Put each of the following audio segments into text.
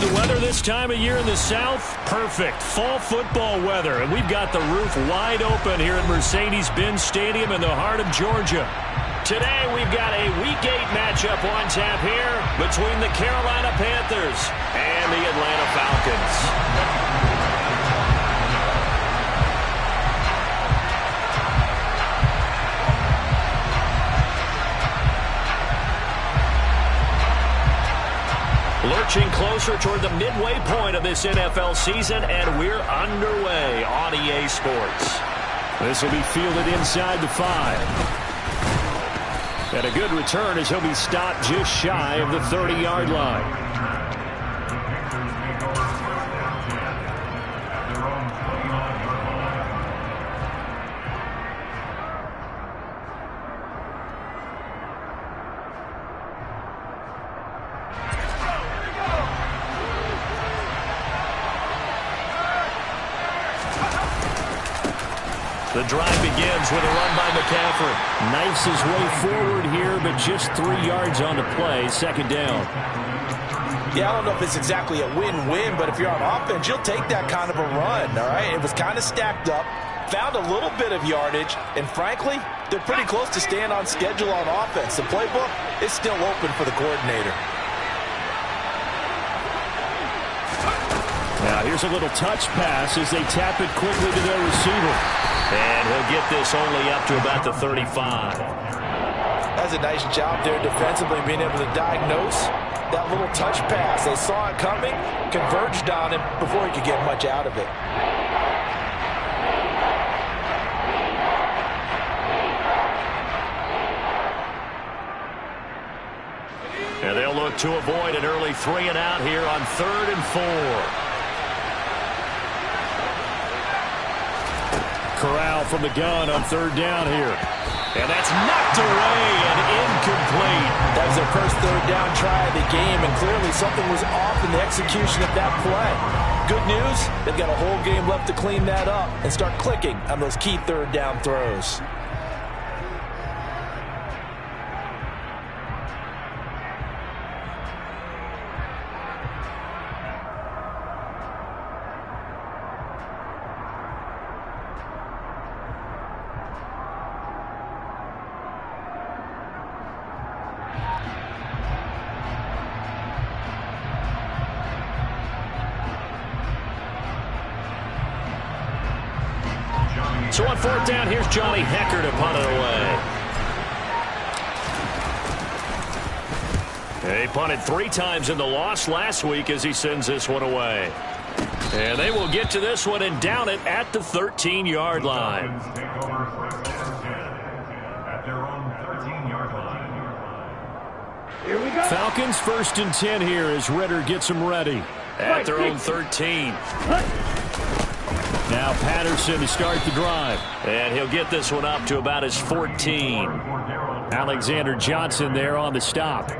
the weather this time of year in the South? Perfect. Fall football weather. And we've got the roof wide open here at Mercedes-Benz Stadium in the heart of Georgia. Today we've got a Week 8 matchup on tap here between the Carolina Panthers and the Atlanta Falcons. Lurching closer toward the midway point of this NFL season, and we're underway on EA Sports. This will be fielded inside the 5. And a good return as he'll be stopped just shy of the 30-yard line. The drive begins with a run by McCaffrey. Knifes his way forward here, but just 3 yards on the play. Second down. Yeah, I don't know if it's exactly a win-win, but if you're on offense, you'll take that kind of a run, all right? It was kind of stacked up, found a little bit of yardage, and frankly, they're pretty close to staying on schedule on offense. The playbook is still open for the coordinator. Now here's a little touch pass as they tap it quickly to their receiver. And he'll get this only up to about the 35. That's a nice job there defensively, being able to diagnose that little touch pass. They saw it coming, converged on him before he could get much out of it. And they'll look to avoid an early 3 and out here on 3rd and 4. Corral from the gun on 3rd down here. And that's knocked away and incomplete. That was their first 3rd down try of the game, and clearly something was off in the execution of that play. Good news, they've got a whole game left to clean that up and start clicking on those key 3rd down throws. So on 4th down, here's Johnny Hecker to punt it away. He punted 3 times in the loss last week as he sends this one away. And they will get to this one and down it at the 13-yard line. Falcons 1st and 10 here as Ritter gets them ready at their own 13. Now Patterson to start the drive. And he'll get this one up to about his 14. Alexander Johnson there on the stop.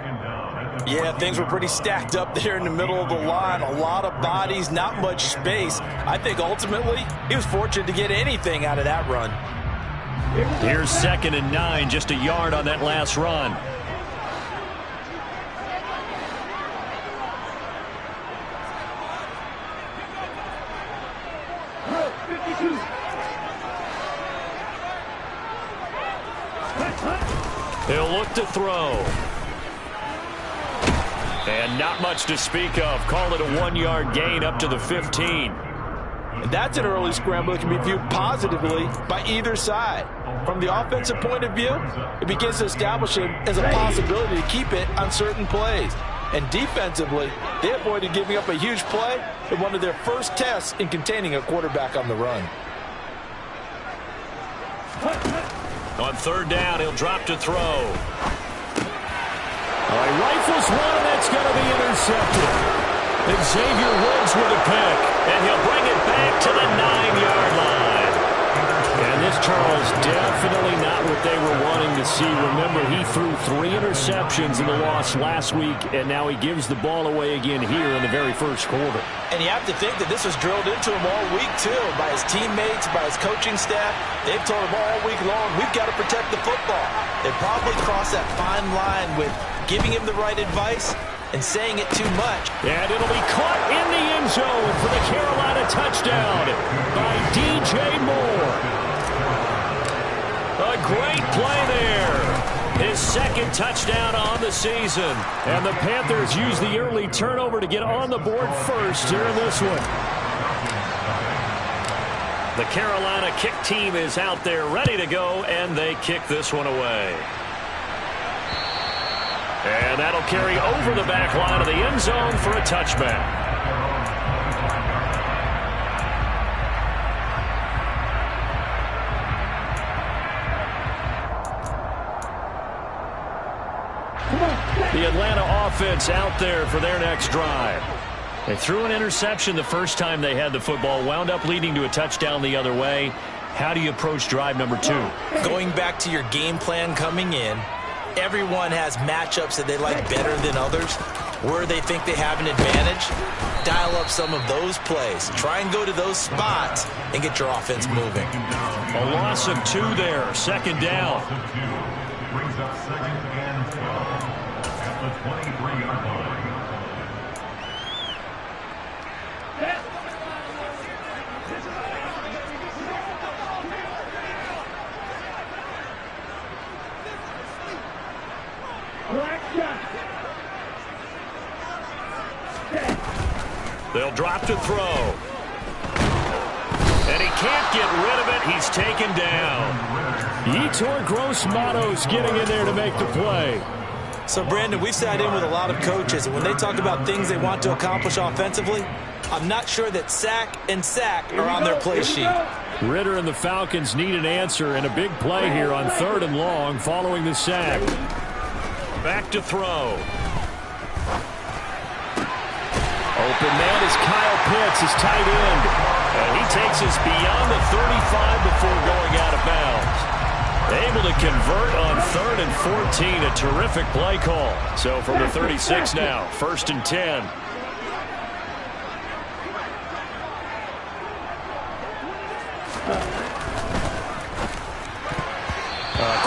Yeah, things were pretty stacked up there in the middle of the line. A lot of bodies, not much space. I think ultimately he was fortunate to get anything out of that run. Here's 2nd and 9, just a yard on that last run. He'll look to throw. And not much to speak of. Call it a 1-yard gain up to the 15. And that's an early scramble that can be viewed positively by either side. From the offensive point of view, it begins to establish him as a possibility to keep it on certain plays. And defensively, they avoided giving up a huge play in one of their first tests in containing a quarterback on the run. On 3rd down, he'll drop to throw. All right, rifles one, and that's going to be intercepted. Xavier Woods with a pick, and he'll bring it back to the 9-yard line. And this, Charles, definitely not what they were wanting to see. Remember, he threw 3 interceptions in the loss last week, and now he gives the ball away again here in the very first quarter. And you have to think that this was drilled into him all week, too, by his teammates, by his coaching staff. They've told him all week long, we've got to protect the football. They probably crossed that fine line with giving him the right advice and saying it too much. And it'll be caught in the end zone for the Carolina touchdown by DJ Moore. A great play there. His second touchdown on the season. And the Panthers use the early turnover to get on the board first here in this one. The Carolina kick team is out there ready to go, and they kick this one away. And that'll carry over the back line of the end zone for a touchback. The Atlanta offense out there for their next drive. They threw an interception the first time they had the football, wound up leading to a touchdown the other way. How do you approach drive number 2? Going back to your game plan coming in, everyone has matchups that they like better than others. Where they think they have an advantage, dial up some of those plays. Try and go to those spots and get your offense moving. A loss of 2 there, second down. Brings up second and 12 at the 23-yard line. They'll drop to throw. And he can't get rid of it. He's taken down. Yetur Gross-Matos getting in there to make the play. So, Brandon, we've sat in with a lot of coaches, and when they talk about things they want to accomplish offensively, I'm not sure that sack and sack are on their play sheet. Ritter and the Falcons need an answer and a big play here on 3rd and long following the sack. Back to throw. Open man is Kyle Pitts, his tight end. And he takes us beyond the 35 before going out of bounds. Able to convert on 3rd and 14. A terrific play call. So from the 36 now, 1st and 10.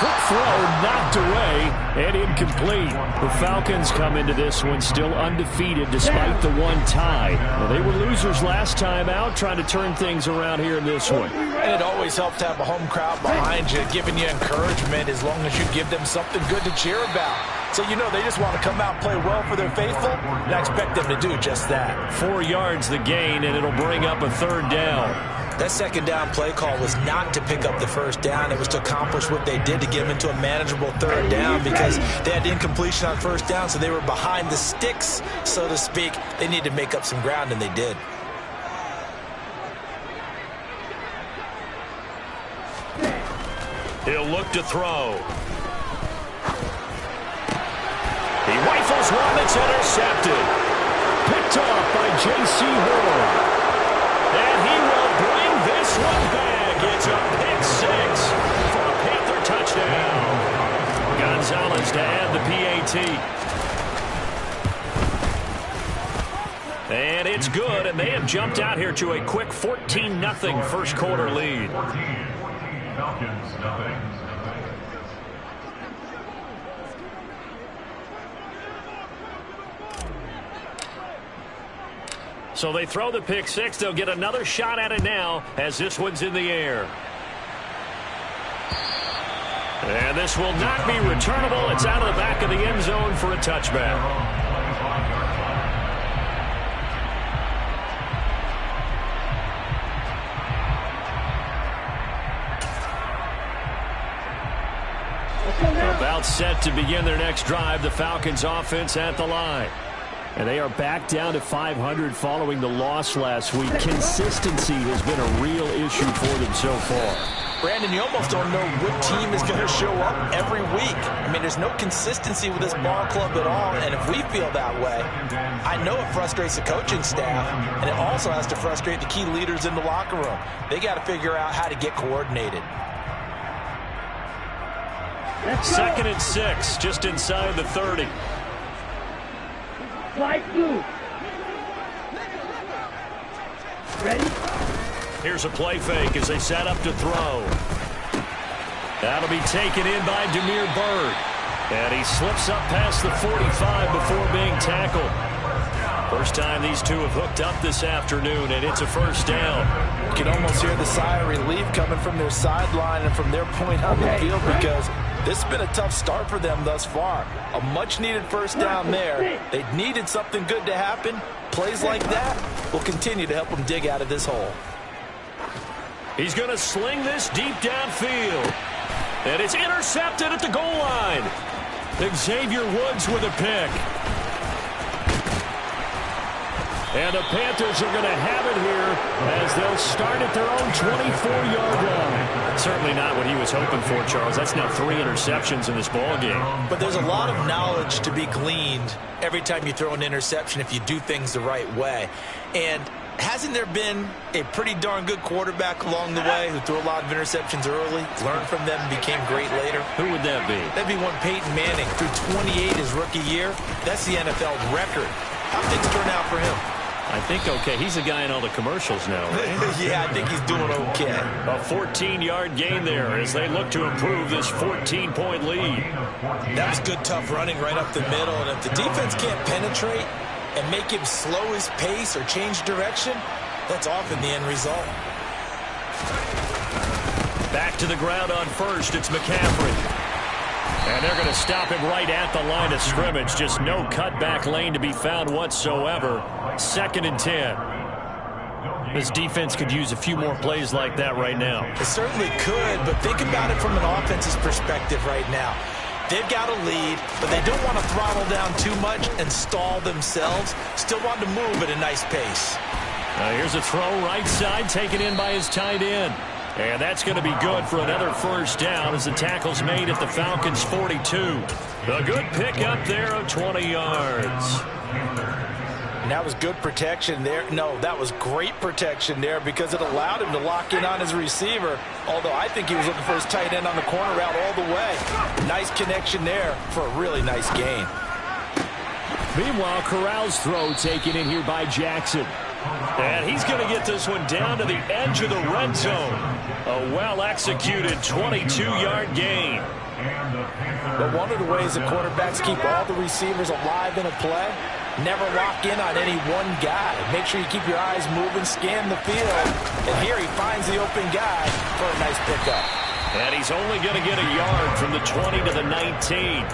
Quick throw knocked away and incomplete. The Falcons come into this one still undefeated despite the one tie. Well, they were losers last time out, trying to turn things around here in this one. And it always helps to have a home crowd behind you, giving you encouragement as long as you give them something good to cheer about. So you know they just want to come out and play well for their faithful, and I expect them to do just that. 4 yards the gain, and it'll bring up a 3rd down. That second down play call was not to pick up the first down. It was to accomplish what they did to get them into a manageable 3rd down because they had incompletion on 1st down, so they were behind the sticks, so to speak. They needed to make up some ground, and they did. He'll look to throw. He rifles one that's intercepted. Picked off by J.C. Horn. And he will bring this one back. It's a pick 6 for a Panther touchdown. Gonzalez to add the PAT. And it's good, and they have jumped out here to a quick 14-0 first quarter lead. 14, Falcons, nothing. So they throw the pick 6. They'll get another shot at it now as this one's in the air. And this will not be returnable. It's out of the back of the end zone for a touchback. About set to begin their next drive. The Falcons offense at the line. And they are back down to 500 following the loss last week. Consistency has been a real issue for them so far. Brandon, you almost don't know what team is going to show up every week. I mean, there's no consistency with this ball club at all, and if we feel that way, I know it frustrates the coaching staff, and it also has to frustrate the key leaders in the locker room. They got to figure out how to get coordinated. 2nd and 6, just inside the 30. Slide through. Ready? Here's a play fake as they set up to throw. That'll be taken in by Damiere Byrd. And he slips up past the 45 before being tackled. First time these two have hooked up this afternoon, and it's a first down. You can almost hear the sigh of relief coming from their sideline and from their point on the field, because this has been a tough start for them thus far. A much-needed first down there. They needed something good to happen. Plays like that will continue to help them dig out of this hole. He's going to sling this deep downfield. And it's intercepted at the goal line. Xavier Woods with a pick. And the Panthers are going to have it here as they'll start at their own 24-yard line. Certainly not what he was hoping for, Charles. That's now 3 interceptions in this ballgame. But there's a lot of knowledge to be gleaned every time you throw an interception if you do things the right way. And hasn't there been a pretty darn good quarterback along the way who threw a lot of interceptions early, learned from them, and became great later? Who would that be? That'd be one Peyton Manning. Threw 28 his rookie year. That's the NFL record. How things turn out for him? I think okay. He's a guy in all the commercials now, right? Yeah, I think he's doing okay. A 14-yard gain there as they look to improve this 14-point lead. That was good, tough running right up the middle. And if the defense can't penetrate and make him slow his pace or change direction, that's often the end result. Back to the ground on first. It's McCaffrey. And they're going to stop him right at the line of scrimmage. Just no cutback lane to be found whatsoever. 2nd and 10. This defense could use a few more plays like that right now. It certainly could, but think about it from an offense's perspective right now. They've got a lead, but they don't want to throttle down too much and stall themselves. Still want to move at a nice pace. Here's a throw right side, taken in by his tight end. And that's going to be good for another first down as the tackle's made at the Falcons' 42. A good pickup there of 20 yards. And that was good protection there. No, that was great protection there because it allowed him to lock in on his receiver. Although I think he was looking for his tight end on the corner route all the way. Nice connection there for a really nice gain. Meanwhile, Corral's throw taken in here by Jackson. And he's going to get this one down to the edge of the red zone. A well-executed 22-yard gain. But one of the ways the quarterbacks keep all the receivers alive in a play, never lock in on any one guy. Make sure you keep your eyes moving, scan the field. And here he finds the open guy for a nice pickup. And he's only going to get a yard from the 20 to the 19.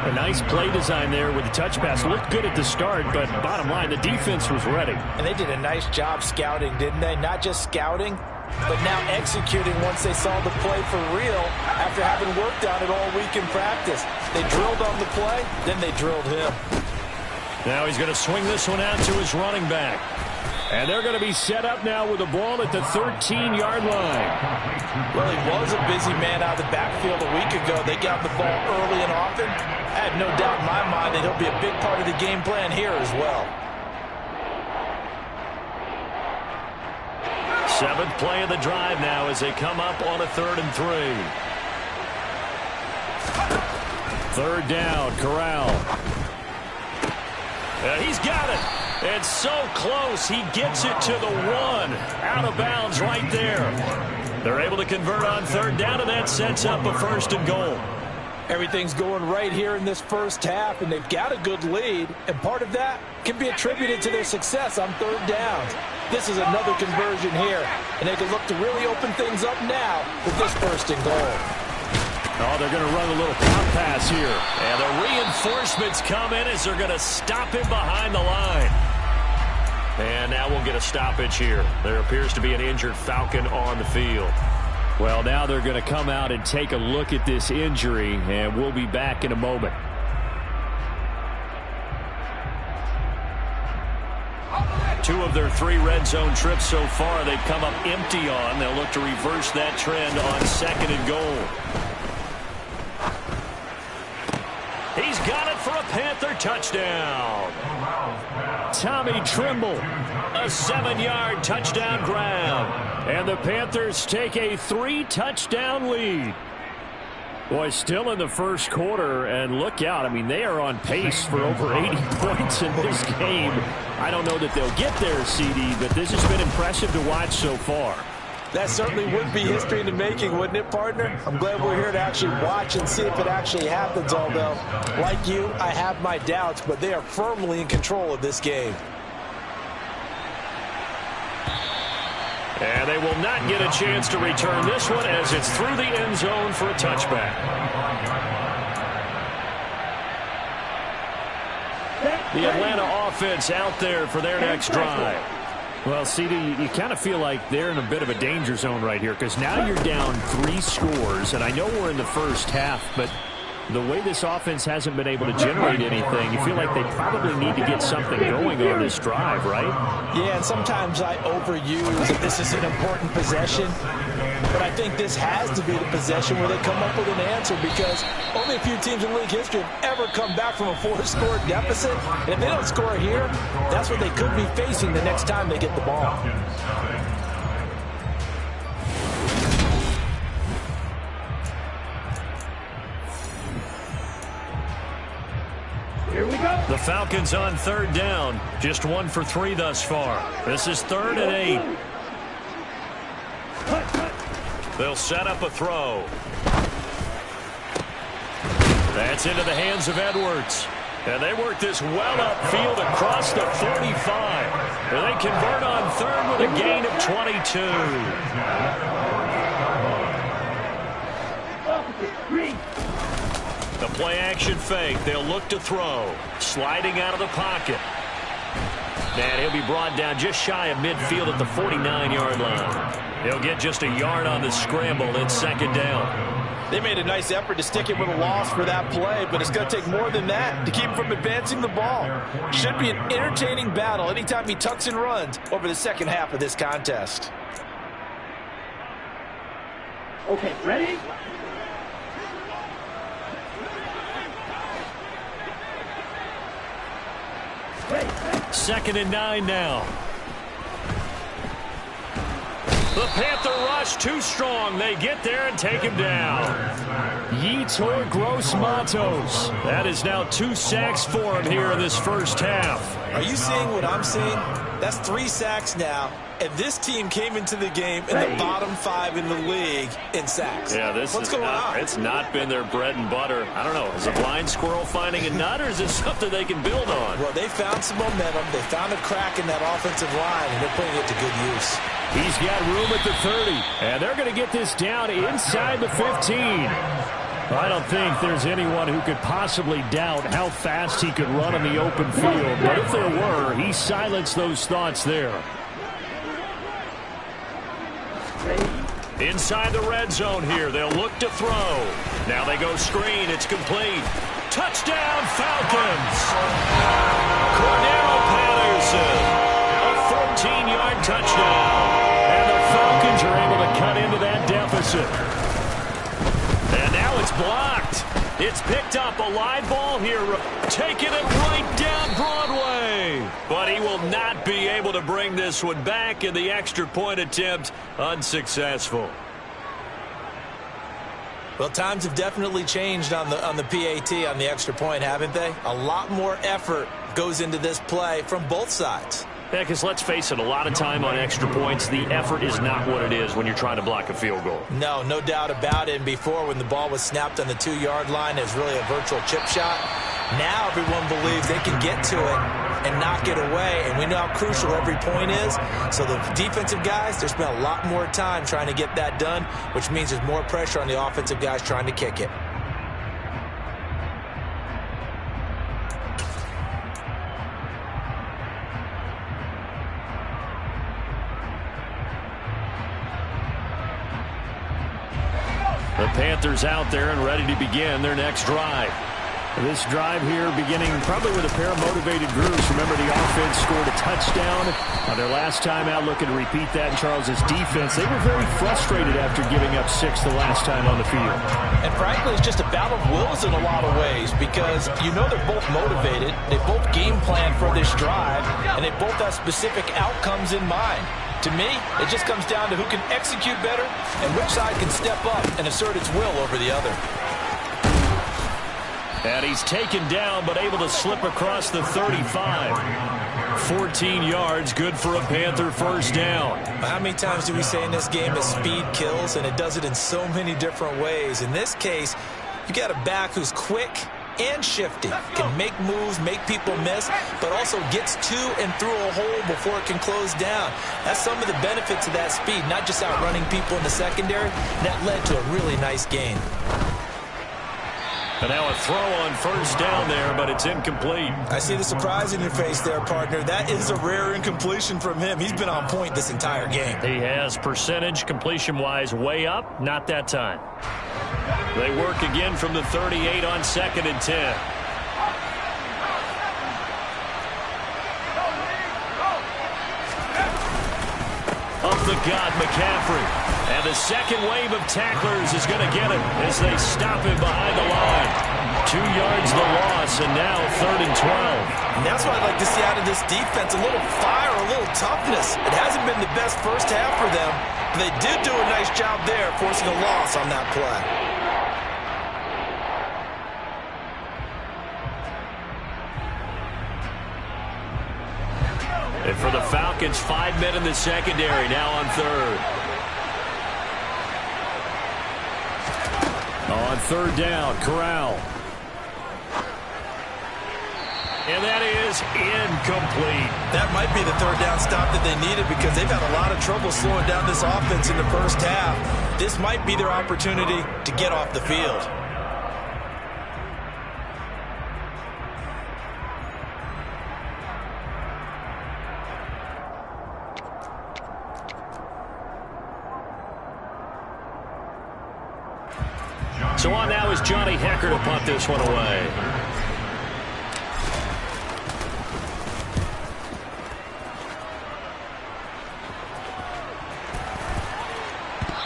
A nice play design there with the touch pass. Looked good at the start, but bottom line, the defense was ready. And they did a nice job scouting, didn't they? Not just scouting, but now executing once they saw the play for real after having worked on it all week in practice. They drilled on the play, then they drilled him. Now he's going to swing this one out to his running back. And they're going to be set up now with the ball at the 13-yard line. Well, he was a busy man out of the backfield a week ago. They got the ball early and often. I have no doubt in my mind that he'll be a big part of the game plan here as well. 7th play of the drive now as they come up on a 3rd and 3. 3rd down, Corral. And he's got it. It's so close. He gets it to the 1. Out of bounds right there. They're able to convert on 3rd down, and that sets up a 1st and goal. Everything's going right here in this first half, and they've got a good lead, and part of that can be attributed to their success on 3rd downs. This is another conversion here, and they can look to really open things up now with this 1st and goal. Oh, they're going to run a little pop pass here. And the reinforcements come in as they're going to stop him behind the line. And now we'll get a stoppage here. There appears to be an injured Falcon on the field. Well, now they're going to come out and take a look at this injury, and we'll be back in a moment. Two of their 3 red zone trips so far they've come up empty on. They'll look to reverse that trend on 2nd and goal. He's got it for a Panther touchdown. Tommy Trimble, a 7-yard touchdown grab. And the Panthers take a 3-touchdown lead. Boy, still in the first quarter, and look out. I mean, they are on pace for over 80 points in this game. I don't know that they'll get there, CD, but this has been impressive to watch so far. That certainly would be history in the making, wouldn't it, partner? I'm glad we're here to actually watch and see if it actually happens, although, like you, I have my doubts, but they are firmly in control of this game. And they will not get a chance to return this one as it's through the end zone for a touchback. The Atlanta offense out there for their next drive. Well, CD, you kind of feel like they're in a bit of a danger zone right here because now you're down 3 scores, and I know we're in the first half, but the way this offense hasn't been able to generate anything, you feel like they probably need to get something going on this drive, right? Yeah, and sometimes I overuse that this is an important possession, but I think this has to be the possession where they come up with an answer because only a few teams in league history have ever come back from a 4-score deficit, and if they don't score here, that's what they could be facing the next time they get the ball. Here we go. The Falcons on 3rd down. Just 1 for 3 thus far. This is 3rd and 8. They'll set up a throw. That's into the hands of Edwards. And they work this well upfield across the 45. And they convert on 3rd with a gain of 22. The play-action fake. They'll look to throw. Sliding out of the pocket. And he'll be brought down just shy of midfield at the 49-yard line. He'll get just a yard on the scramble. It's 2nd down. They made a nice effort to stick it with a loss for that play, but it's going to take more than that to keep him from advancing the ball. Should be an entertaining battle anytime he tucks and runs over the second half of this contest. Okay, ready? Ready. 2nd and 9 now. The Panther rush too strong. They get there and take him down. Yetur Gross-Matos. That is now 2 sacks for him here in this first half. Are you seeing what I'm seeing? That's 3 sacks now, and this team came into the game in the bottom 5 in the league in sacks. Yeah, what's going on? It's not been their bread and butter. I don't know. Is a blind squirrel finding a nut, or is it something they can build on? Well, they found some momentum. They found a crack in that offensive line, and they're putting it to good use. He's got room at the 30, and they're going to get this down inside the 15. I don't think there's anyone who could possibly doubt how fast he could run in the open field. But if there were, he silenced those thoughts there. Inside the red zone here. They'll look to throw. Now they go screen. It's complete. Touchdown, Falcons! Cordero Patterson. A 14-yard touchdown. And the Falcons are able to cut into that deficit. And now it's blocked. It's picked up. A live ball here. Taking it right down Broadway. But he will not be able to bring this one back, and the extra point attempt unsuccessful. Well, times have definitely changed on the PAT, on the extra point, haven't they? A lot more effort goes into this play from both sides. Yeah, because let's face it, a lot of time on extra points, the effort is not what it is when you're trying to block a field goal. No doubt about it. And before, when the ball was snapped on the 2-yard line, it was really a virtual chip shot. Now everyone believes they can get to it and knock it away, and we know how crucial every point is. So the defensive guys, they spent a lot more time trying to get that done, which means there's more pressure on the offensive guys trying to kick it. The Panthers out there and ready to begin their next drive. This drive here beginning probably with a pair of motivated groups. Remember, the offense scored a touchdown on their last time out, looking to repeat that in Charles's defense. They were very frustrated after giving up 6 the last time on the field. And frankly, it's just a battle of wills in a lot of ways because you know they're both motivated. They both game plan for this drive, and they both have specific outcomes in mind. To me, it just comes down to who can execute better and which side can step up and assert its will over the other. And he's taken down but able to slip across the 35. 14 yards, good for a Panther first down. How many times do we say in this game that speed kills, and it does it in so many different ways? In this case, you got a back who's quick and shifty, can make moves, make people miss, but also gets to and through a hole before it can close down. That's some of the benefits of that speed, not just outrunning people in the secondary. That led to a really nice gain. And now a throw on first down there, but it's incomplete. I see the surprise in your face there, partner. That is a rare incompletion from him. He's been on point this entire game. He has percentage completion-wise way up, not that time. They work again from the 38 on 2nd and 10. Up the gut, McCaffrey. And the second wave of tacklers is going to get him as they stop him behind the line. 2 yards the loss, and now 3rd and 12. And that's what I'd like to see out of this defense, a little fire, a little toughness. It hasn't been the best first half for them, but they did do a nice job there, forcing a loss on that play. And for the Falcons, 5 men in the secondary, now on 3rd. On 3rd down, Corral. And that is incomplete. That might be the 3rd down stop that they needed because they've had a lot of trouble slowing down this offense in the first half. This might be their opportunity to get off the field. So on now is Johnny Hecker to punt this one away.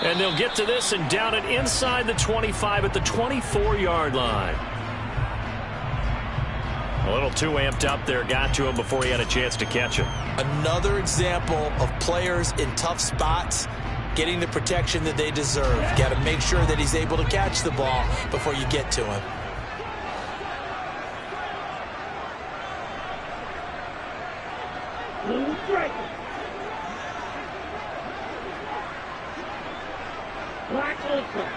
And they'll get to this and down it inside the 25 at the 24-yard line. A little too amped up there, got to him before he had a chance to catch it. Another example of players in tough spots getting the protection that they deserve. Got to make sure that he's able to catch the ball before you get to him. Blue strike. Black ultra.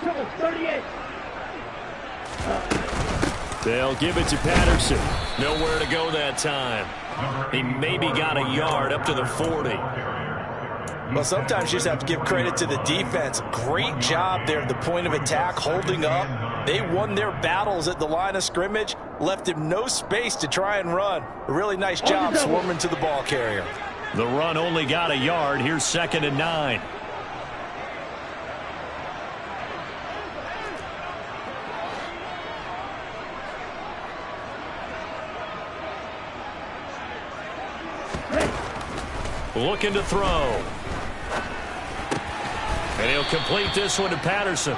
Trouble 38. They'll give it to Patterson. Nowhere to go that time. He maybe got a yard up to the 40. Well, sometimes you just have to give credit to the defense. Great job there at the point of attack, holding up. They won their battles at the line of scrimmage, left him no space to try and run. A really nice job swarming to the ball carrier. The run only got a yard. Here's 2nd and 9. Looking to throw. And he'll complete this one to Patterson.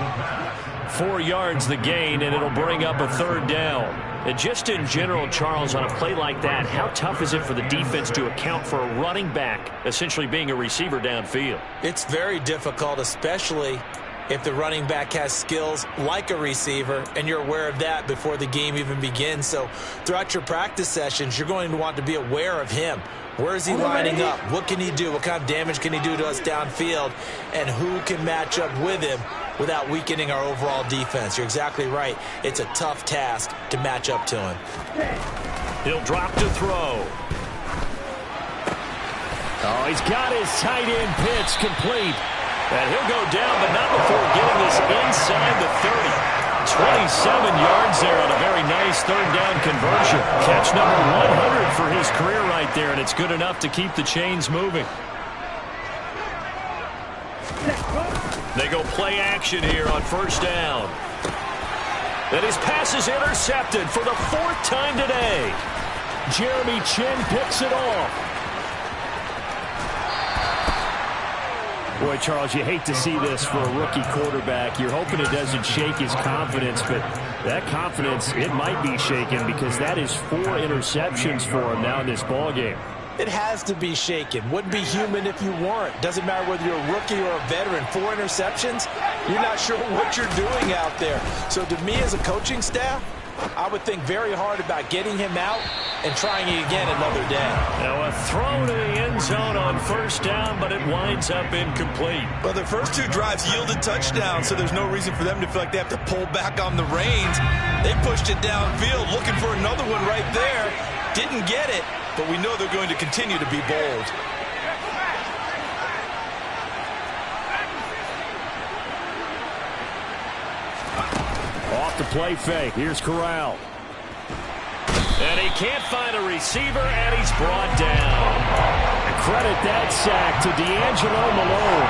4 yards the gain, and it'll bring up a 3rd down. And just in general, Charles, on a play like that, how tough is it for the defense to account for a running back essentially being a receiver downfield? It's very difficult, especially if the running back has skills like a receiver, and you're aware of that before the game even begins. So throughout your practice sessions, you're going to want to be aware of him. Where is he lining up? What can he do? What kind of damage can he do to us downfield? And who can match up with him without weakening our overall defense? You're exactly right. It's a tough task to match up to him. He'll drop to throw. Oh, he's got his tight end pitch complete. And he'll go down, but not before getting this inside the 30. 27 yards there on a very nice 3rd down conversion. Catch number 100 for his career right there, and it's good enough to keep the chains moving. They go play action here on 1st down. And his pass is intercepted for the 4th time today. Jeremy Chin picks it off. Boy, Charles, you hate to see this for a rookie quarterback. You're hoping it doesn't shake his confidence, but that confidence, it might be shaken because that is 4 interceptions for him now in this ballgame. It has to be shaken. Wouldn't be human if you weren't. Doesn't matter whether you're a rookie or a veteran. 4 interceptions, you're not sure what you're doing out there. So to me as a coaching staff, I would think very hard about getting him out and trying it again another day. Now a throw to the end zone on first down, but it winds up incomplete. Well, the first two drives yielded touchdowns, so there's no reason for them to feel like they have to pull back on the reins. They pushed it downfield, looking for another one right there. Didn't get it, but we know they're going to continue to be bold. Off the play fake. Here's Corral. And he can't find a receiver, and he's brought down. Credit that sack to D'Angelo Malone.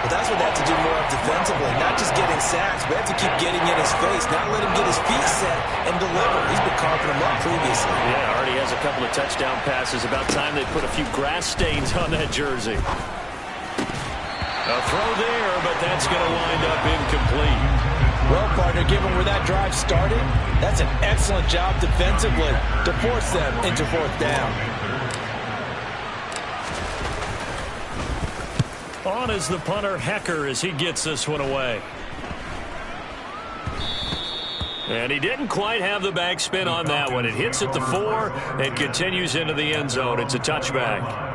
Well, that's what they have to do more of defensively. Not just getting sacks, but have to keep getting in his face. Not let him get his feet set and deliver. He's been carving them up previously. Yeah, already has a couple of touchdown passes. About time they put a few grass stains on that jersey. A throw there, but that's going to wind up incomplete. Well, partner, given where that drive started, that's an excellent job defensively to force them into fourth down. On is the punter, Hecker, as he gets this one away. And he didn't quite have the backspin on that one. It hits at the 4 and continues into the end zone. It's a touchback.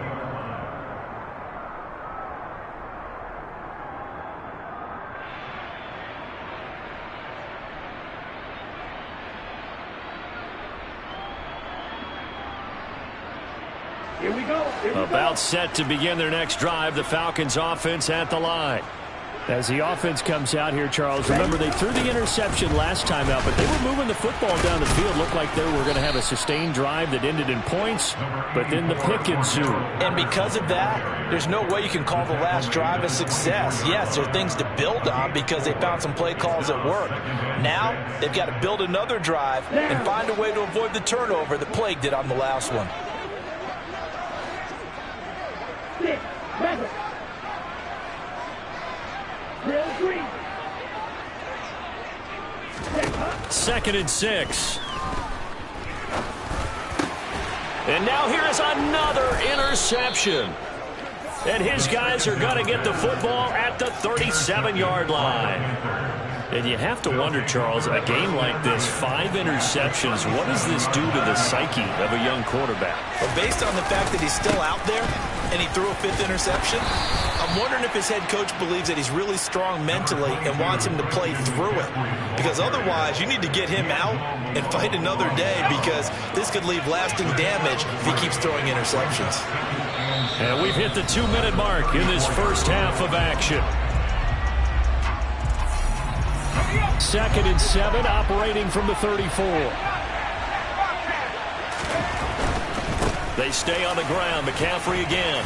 Here we go. About set to begin their next drive. The Falcons offense at the line. As the offense comes out here, Charles, remember they threw the interception last time out, but they were moving the football down the field. Looked like they were going to have a sustained drive that ended in points, but then the pick ensued. And because of that, there's no way you can call the last drive a success. Yes, there are things to build on because they found some play calls that work. Now, they've got to build another drive and find a way to avoid the turnover that plagued it on the last one. Second and 6. And now here is another interception. And his guys are going to get the football at the 37-yard line. And you have to wonder, Charles, a game like this, 5 interceptions, what does this do to the psyche of a young quarterback? Well, based on the fact that he's still out there and he threw a 5th interception, I'm wondering if his head coach believes that he's really strong mentally and wants him to play through it. Because otherwise, you need to get him out and fight another day because this could leave lasting damage if he keeps throwing interceptions. And we've hit the 2-minute mark in this first half of action. Second and 7, operating from the 34. They stay on the ground. McCaffrey again.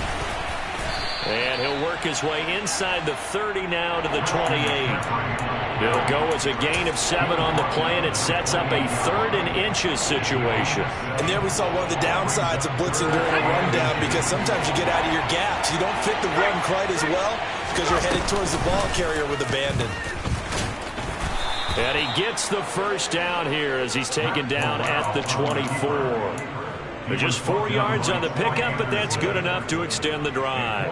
And he'll work his way inside the 30 now to the 28. He'll go as a gain of 7 on the play, and it sets up a 3rd and inches situation. And there we saw one of the downsides of blitzing during a rundown because sometimes you get out of your gaps. You don't fit the run quite as well because you're headed towards the ball carrier with abandon. And he gets the first down here as he's taken down at the 24. Just 4 yards on the pickup, but that's good enough to extend the drive.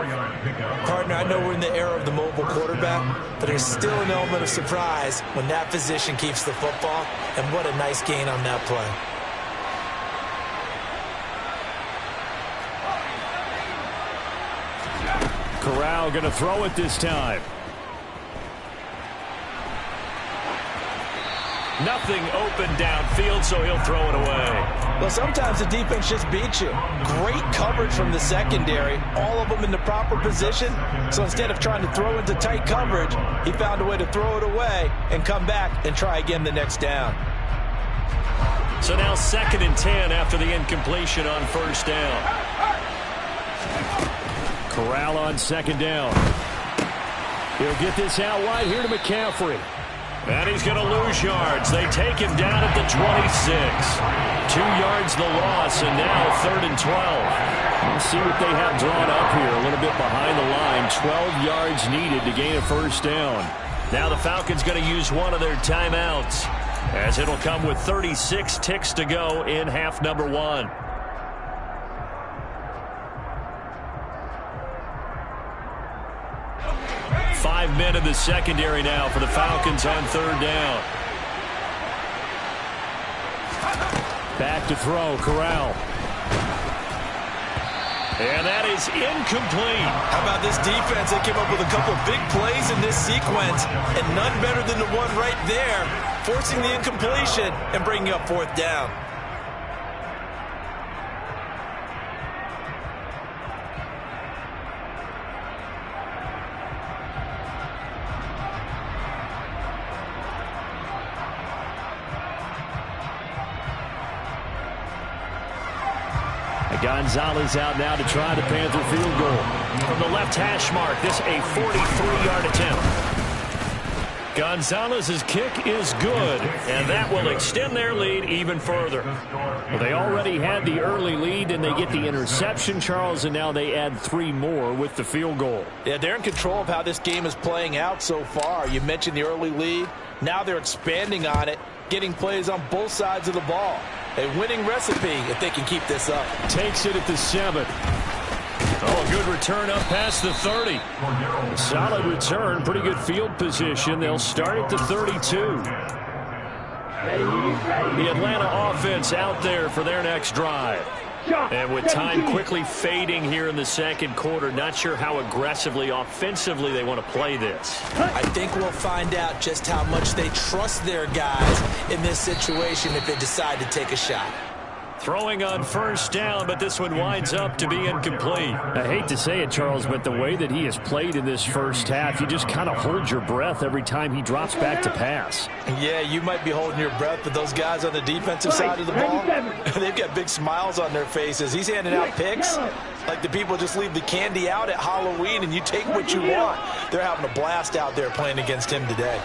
Partner, I know we're in the era of the mobile quarterback, but there's still an element of surprise when that position keeps the football, and what a nice gain on that play. Corral going to throw it this time. Nothing open downfield, so he'll throw it away. Well, sometimes the defense just beats you. Great coverage from the secondary, all of them in the proper position. So instead of trying to throw into tight coverage, he found a way to throw it away and come back and try again the next down. So now 2nd and 10 after the incompletion on first down. Corral on 2nd down. He'll get this out wide here to McCaffrey. And he's going to lose yards. They take him down at the 26. 2 yards the loss, and now 3rd and 12. We'll see what they have drawn up here. A little bit behind the line. 12 yards needed to gain a first down. Now the Falcons going to use one of their timeouts, as it'll come with 36 ticks to go in half number 1. Five men in the secondary now for the Falcons on 3rd down. Back to throw, Corral. And that is incomplete. How about this defense? They came up with a couple of big plays in this sequence, and none better than the one right there, forcing the incompletion and bringing up 4th down. Gonzalez out now to try the Panther field goal. From the left hash mark, this a 43-yard attempt. Gonzalez's kick is good, and that will extend their lead even further. Well, they already had the early lead, and they get the interception, Charles, and now they add 3 more with the field goal. Yeah, they're in control of how this game is playing out so far. You mentioned the early lead. Now they're expanding on it, getting plays on both sides of the ball. A winning recipe if they can keep this up. Takes it at the 7. Oh, a good return up past the 30. Solid return, pretty good field position. They'll start at the 32. The Atlanta offense out there for their next drive. And with time quickly fading here in the second quarter, not sure how aggressively, offensively they want to play this. I think we'll find out just how much they trust their guys in this situation if they decide to take a shot. Throwing on first down, but this one winds up to be incomplete. I hate to say it, Charles, but the way that he has played in this first half, you just kind of hold your breath every time he drops back to pass. Yeah, you might be holding your breath, but those guys on the defensive side of the ball, they've got big smiles on their faces. He's handing out picks like the people just leave the candy out at Halloween and you take what you want. They're having a blast out there playing against him today.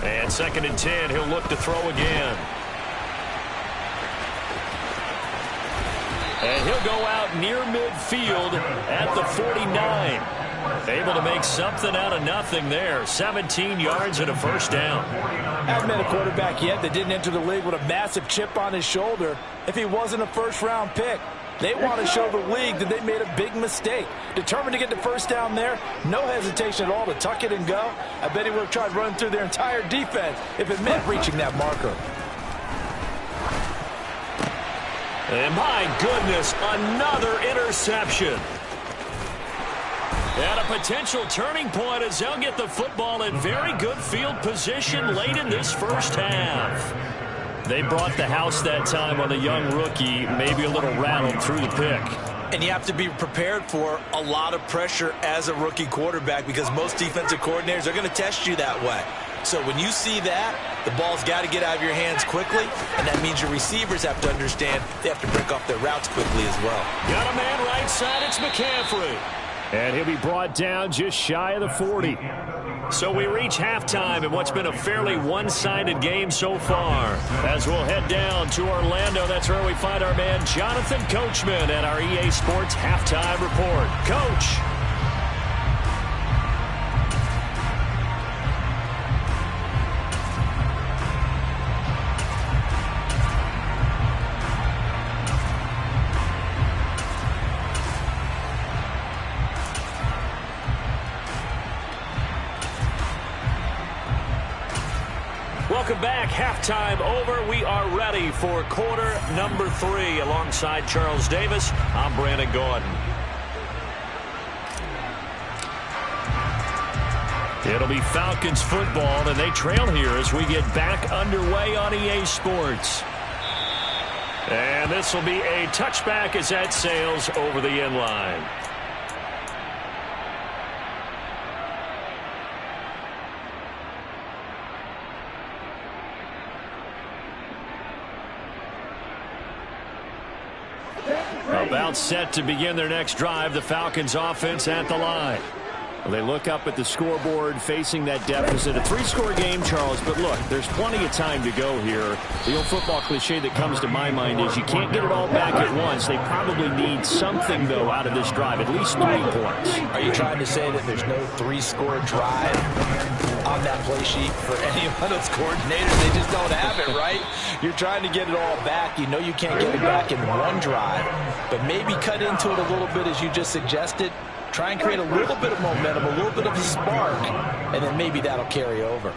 And 2nd and 10, he'll look to throw again. And he'll go out near midfield at the 49. Able to make something out of nothing there. 17 yards and a first down. Haven't met a quarterback yet that didn't enter the league with a massive chip on his shoulder if he wasn't a first-round pick. They want to show the league that they made a big mistake. Determined to get the first down there, no hesitation at all to tuck it and go. I bet he would have tried running through their entire defense if it meant reaching that marker. And my goodness, another interception. And a potential turning point as they'll get the football in very good field position late in this first half. They brought the house that time on the young rookie, maybe a little rattled through the pick. And you have to be prepared for a lot of pressure as a rookie quarterback because most defensive coordinators are going to test you that way. So when you see that, the ball's got to get out of your hands quickly, and that means your receivers have to understand they have to break off their routes quickly as well. Got a man right side, it's McCaffrey. And he'll be brought down just shy of the 40. So we reach halftime in what's been a fairly one-sided game so far. As we'll head down to Orlando, that's where we find our man Jonathan Coachman at our EA Sports Halftime Report. Coach. Welcome back. Halftime over. We are ready for quarter number 3. Alongside Charles Davis, I'm Brandon Gordon. It'll be Falcons football, and they trail here as we get back underway on EA Sports. And this will be a touchback as that sails over the end line. About set to begin their next drive, the Falcons offense at the line. Well, they look up at the scoreboard facing that deficit. A 3-score game, Charles, but look, there's plenty of time to go here. The old football cliche that comes to my mind is you can't get it all back at once. They probably need something, though, out of this drive, at least 3 points. Are you trying to say that there's no 3-score drive on that play sheet for any of those coordinators? They just don't have it, right? You're trying to get it all back. You know you can't get it back in one drive, but maybe cut into it a little bit as you just suggested. Try and create a little bit of momentum, a little bit of a spark, and then maybe that'll carry over.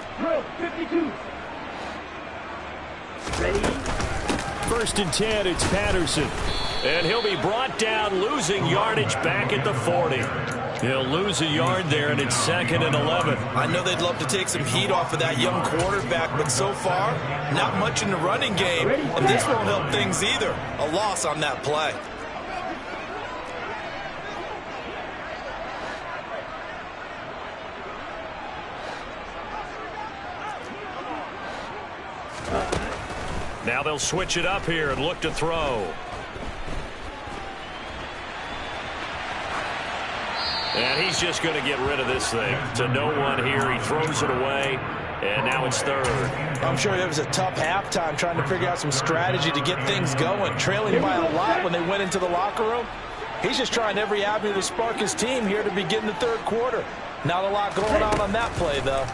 Ready? 1st and 10, it's Patterson. And he'll be brought down, losing yardage back at the 40. He'll lose a yard there, and it's 2nd and 11. I know they'd love to take some heat off of that young quarterback, but so far, not much in the running game, and this won't help things either. A loss on that play. Now they'll switch it up here and look to throw. And he's just going to get rid of this thing. To no one here. He throws it away. And now it's 3rd. I'm sure it was a tough halftime trying to figure out some strategy to get things going. Trailing by a lot when they went into the locker room. He's just trying every avenue to spark his team here to begin the 3rd quarter. Not a lot going on that play, though.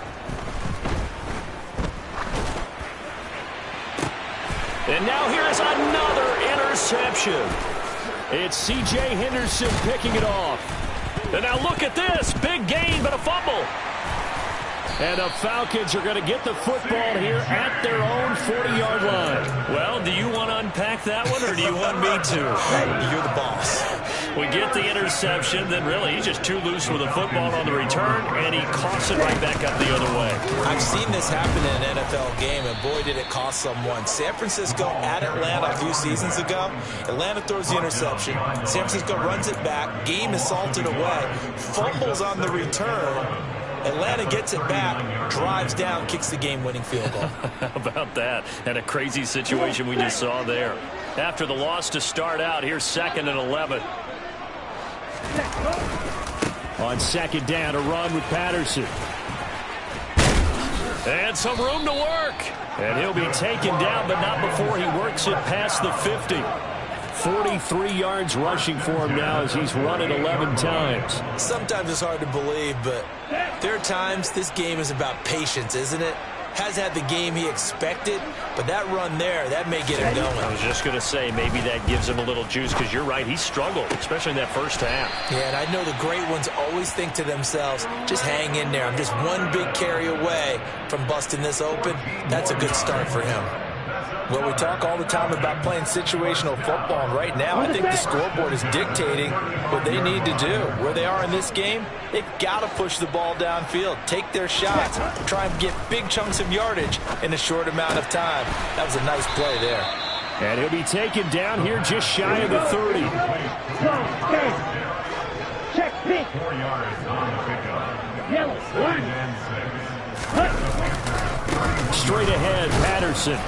And now here's another interception. It's C.J. Henderson picking it off. And now look at this. Big gain, but a fumble. And the Falcons are going to get the football here at their own 40-yard line. Well, do you want to unpack that one, or do you want me to? You're the boss. We get the interception, then really he's just too loose with the football on the return, and he coughs it right back up the other way. I've seen this happen in an NFL game, and boy, did it cost someone. San Francisco at Atlanta a few seasons ago. Atlanta throws the interception. San Francisco runs it back. Game is salted away. Fumbles on the return. Atlanta gets it back, drives down, kicks the game-winning field goal. How about that? And a crazy situation we just saw there. After the loss to start out, here's 2nd and 11. On 2nd down, a run with Patterson. And some room to work. And he'll be taken down, but not before he works it past the 50. 43 yards rushing for him now as he's run it 11 times. Sometimes it's hard to believe, but there are times this game is about patience, isn't it? Has had the game he expected, but that run there, that may get him going. I was just going to say, maybe that gives him a little juice, because you're right, he struggled, especially in that first half. Yeah, and I know the great ones always think to themselves, just hang in there. I'm just one big carry away from busting this open. That's a good start for him. Well, we talk all the time about playing situational football, and right now I think the scoreboard is dictating what they need to do. Where they are in this game, they've got to push the ball downfield, take their shots, try and get big chunks of yardage in a short amount of time. That was a nice play there. And he'll be taken down here just shy of the 30. Check pink. 4 yards on the pickup. Yellow. 1. Straight ahead, Patterson.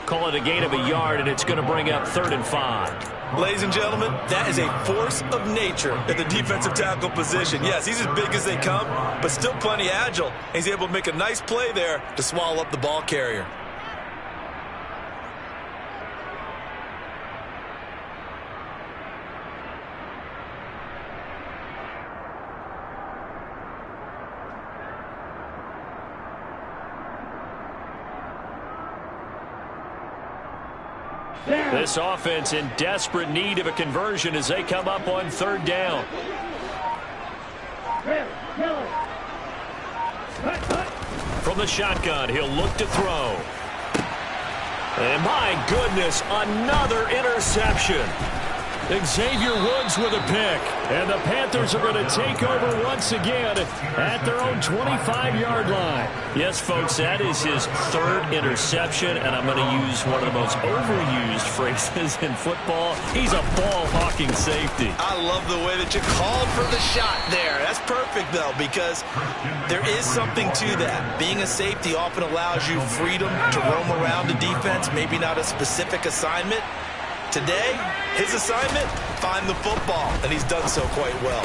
Call it a gain of a yard, and it's going to bring up 3rd and 5. Ladies and gentlemen, that is a force of nature at the defensive tackle position. Yes, he's as big as they come, but still plenty agile. He's able to make a nice play there to swallow up the ball carrier. This offense in desperate need of a conversion as they come up on 3rd down. From the shotgun, he'll look to throw. And my goodness, another interception. Xavier Woods with a pick. And the Panthers are going to take over once again at their own 25-yard line. Yes, folks, that is his 3rd interception, and I'm going to use one of the most overused phrases in football. He's a ball-hawking safety. I love the way that you called for the shot there. That's perfect, though, because there is something to that. Being a safety often allows you freedom to roam around the defense, maybe not a specific assignment. Today, his assignment, find the football, and he's done so quite well.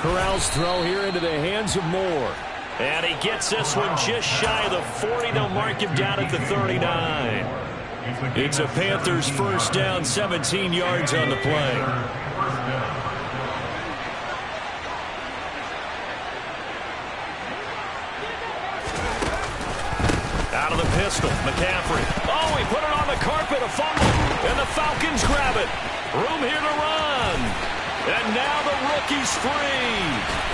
Corral's throw here into the hands of Moore. And he gets this one just shy of the 40. They'll mark him down at the 39. It's a Panthers 1st down, 17 yards on the play. Out of the pistol, McCaffrey. Oh, he put it on the carpet, a fumble. And the Falcons grab it. Room here to run. And now the rookie's free.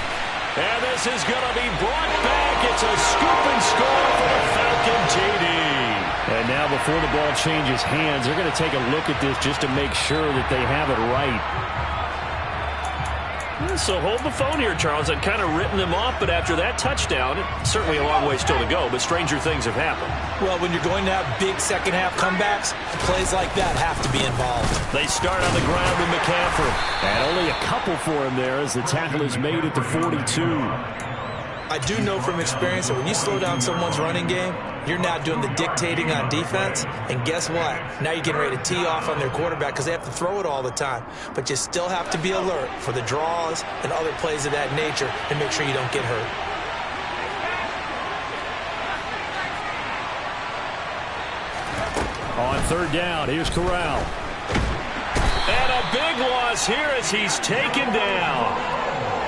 And this is going to be brought back. It's a scoop and score for the Falcon JD. And now before the ball changes hands, they're going to take a look at this just to make sure that they have it right. So hold the phone here, Charles. I'd kind of written them off, but after that touchdown, certainly a long way still to go, but stranger things have happened. Well, when you're going to have big second-half comebacks, plays like that have to be involved. They start on the ground with McCaffrey. And only a couple for him there as the tackle is made at the 42. I do know from experience that when you slow down someone's running game, you're now doing the dictating on defense. And guess what? Now you're getting ready to tee off on their quarterback because they have to throw it all the time. But you still have to be alert for the draws and other plays of that nature and make sure you don't get hurt. On third down, here's Corral. And a big loss here as he's taken down.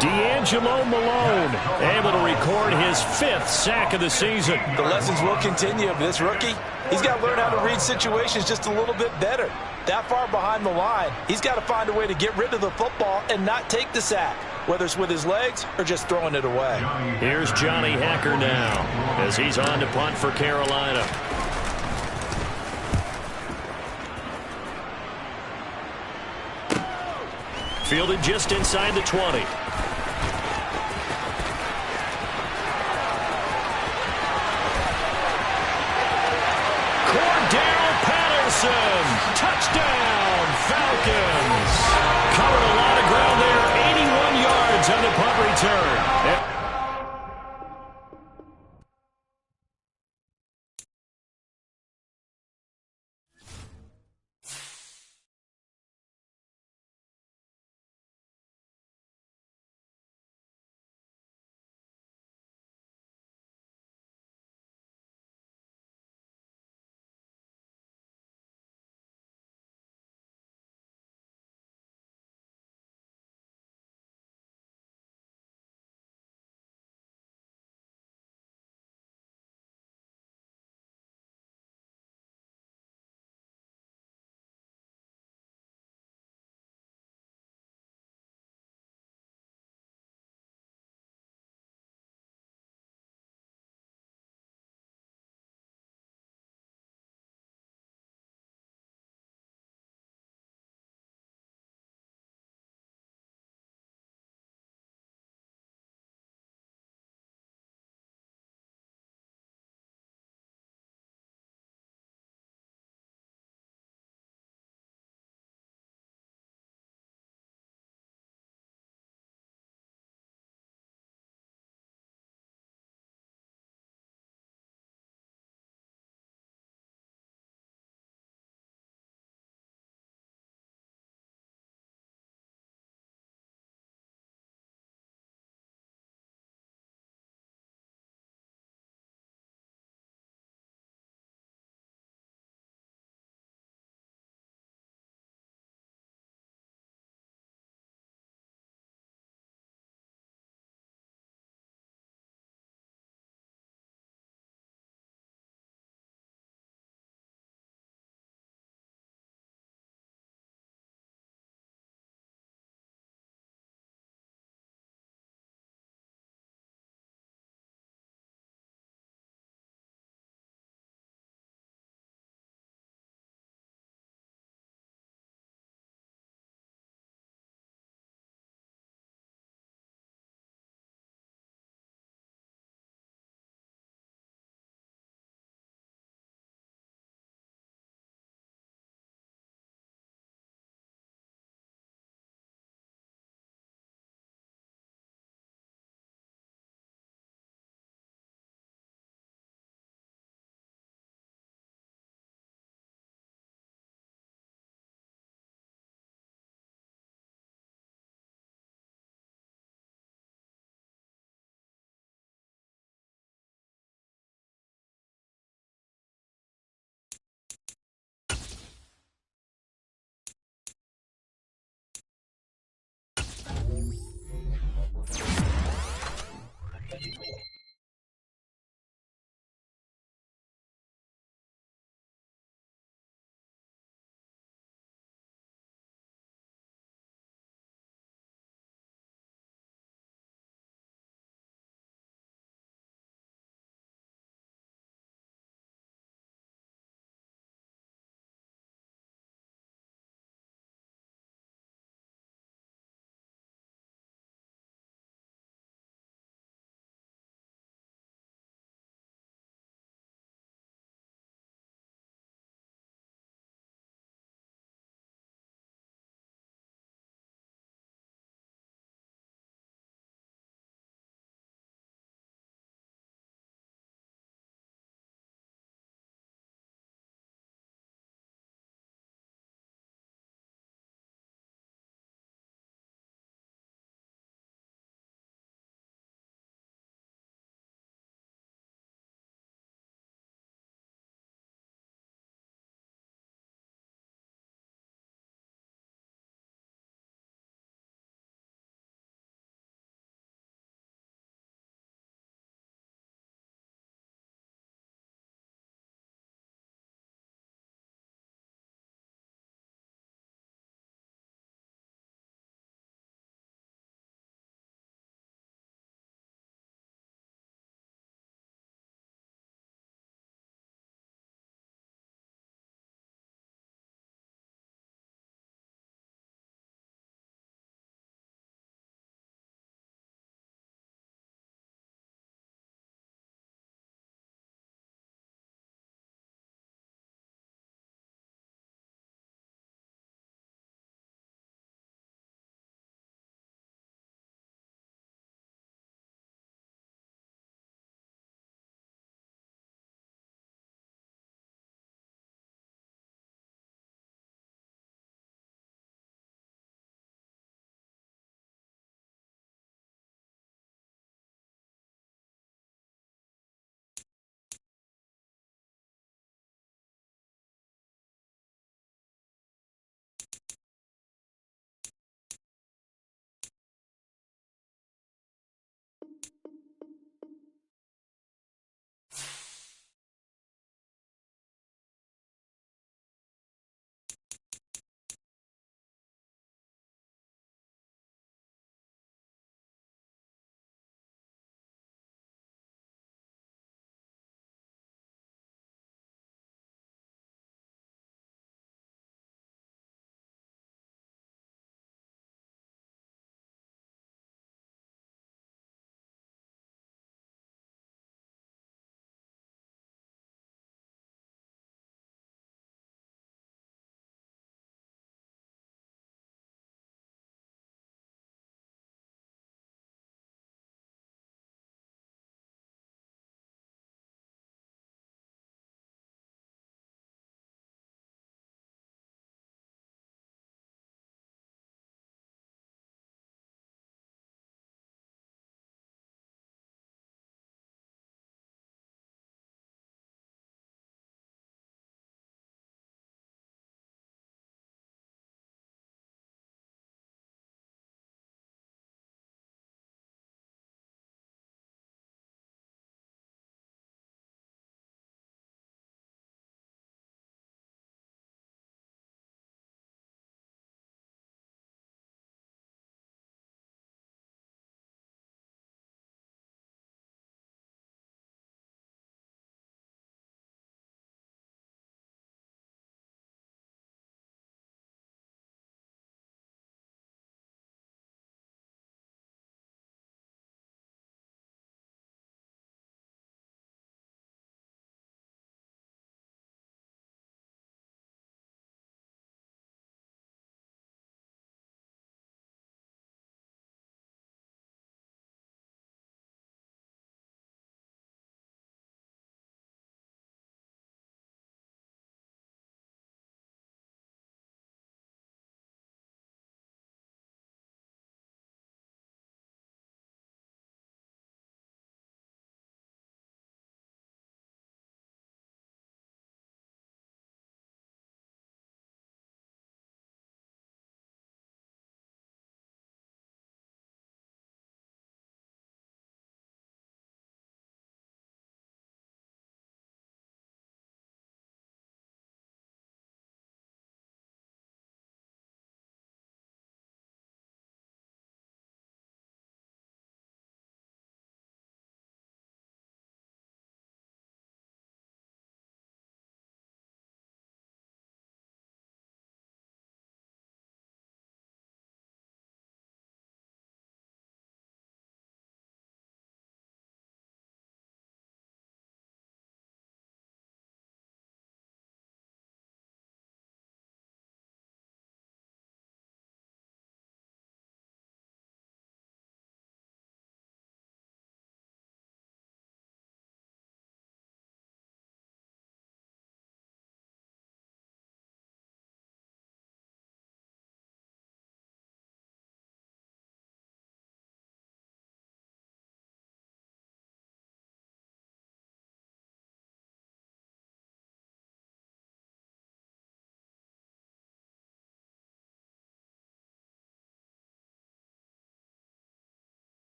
D'Angelo Malone able to record his 5th sack of the season. The lessons will continue of this rookie. He's got to learn how to read situations just a little bit better. That far behind the line, he's got to find a way to get rid of the football and not take the sack, whether it's with his legs or just throwing it away. Here's Johnny Hacker now as he's on to punt for Carolina. Fielded just inside the 20. Touchdown, Falcons. Covered a lot of ground there, 81 yards on the punt return.